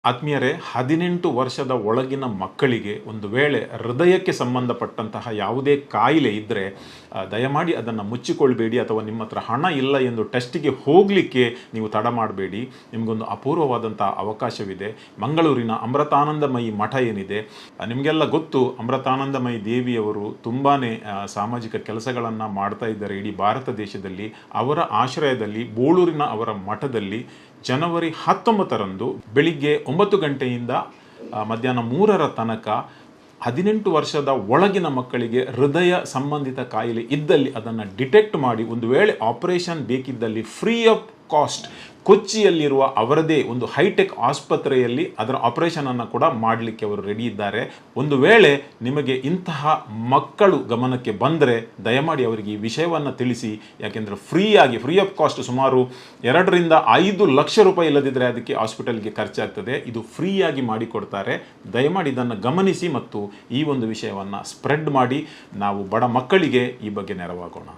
ಆತ್ಮೀಯರೇ, 18 ವರ್ಷದ ಒಳಗಿನ ಮಕ್ಕಳಿಗೆ ಒಂದು ವೇಳೆ ಹೃದಯಕ್ಕೆ ಸಂಬಂಧಪಟ್ಟಂತಹ ಯಾವುದೇ ಕಾಯಿಲೆ ಇದ್ದರೆ ದಯಮಾಡಿ ಅದನ್ನು ಮುಚ್ಚಿಕೊಳ್ಬೇಡಿ, ಅಥವಾ ನಿಮ್ಮ ಹತ್ರ ಹಣ ಇಲ್ಲ ಎಂದು ಟೆಸ್ಟಿಗೆ ಹೋಗಲಿಕ್ಕೆ ನೀವು ತಡ ಮಾಡಬೇಡಿ. ನಿಮಗೊಂದು ಅಪೂರ್ವವಾದಂಥ ಅವಕಾಶವಿದೆ. ಮಂಗಳೂರಿನ ಅಮೃತಾನಂದಮಯಿ ಮಠ ಏನಿದೆ, ನಿಮಗೆಲ್ಲ ಗೊತ್ತು, ಅಮೃತಾನಂದಮಯಿ ದೇವಿಯವರು ತುಂಬಾ ಸಾಮಾಜಿಕ ಕೆಲಸಗಳನ್ನು ಮಾಡ್ತಾ ಇದ್ದಾರೆ ಇಡೀ ಭಾರತ ದೇಶದಲ್ಲಿ. ಅವರ ಆಶ್ರಯದಲ್ಲಿ ಬೋಳೂರಿನ ಅವರ ಮಠದಲ್ಲಿ ಜನವರಿ 19ರಂದು ಬೆಳಿಗ್ಗೆ 9 ಗಂಟೆಯಿಂದ ಮಧ್ಯಾಹ್ನ 3ರ ತನಕ 18 ವರ್ಷದ ಒಳಗಿನ ಮಕ್ಕಳಿಗೆ ಹೃದಯ ಸಂಬಂಧಿತ ಕಾಯಿಲೆ ಇದ್ದಲ್ಲಿ ಅದನ್ನು ಡಿಟೆಕ್ಟ್ ಮಾಡಿ, ಒಂದು ವೇಳೆ ಆಪರೇಷನ್ ಬೇಕಿದ್ದಲ್ಲಿ ಫ್ರೀ ಆಫ್ ಕಾಸ್ಟ್ ಕೊಚ್ಚಿಯಲ್ಲಿರುವ ಅವರದೇ ಒಂದು ಹೈಟೆಕ್ ಆಸ್ಪತ್ರೆಯಲ್ಲಿ ಅದರ ಆಪರೇಷನನ್ನು ಕೂಡ ಮಾಡಲಿಕ್ಕೆ ಅವರು ರೆಡಿ ಇದ್ದಾರೆ. ಒಂದು ವೇಳೆ ನಿಮಗೆ ಇಂತಹ ಮಕ್ಕಳು ಗಮನಕ್ಕೆ ಬಂದರೆ ದಯಮಾಡಿ ಅವರಿಗೆ ಈ ವಿಷಯವನ್ನು ತಿಳಿಸಿ. ಯಾಕೆಂದರೆ ಫ್ರೀ ಆಫ್ ಕಾಸ್ಟ್ ಸುಮಾರು 2 ರಿಂದ 5 ಲಕ್ಷ ರೂಪಾಯಿ ಇಲ್ಲದಿದ್ದರೆ ಅದಕ್ಕೆ ಹಾಸ್ಪಿಟಲ್ಗೆ ಖರ್ಚಾಗ್ತದೆ. ಇದು ಫ್ರೀಯಾಗಿ ಮಾಡಿಕೊಡ್ತಾರೆ. ದಯಮಾಡಿ ಇದನ್ನು ಗಮನಿಸಿ ಮತ್ತು ಈ ಒಂದು ವಿಷಯವನ್ನು ಸ್ಪ್ರೆಡ್ ಮಾಡಿ ನಾವು ಬಡ ಮಕ್ಕಳಿಗೆ ಈ ಬಗ್ಗೆ ನೆರವಾಗೋಣ.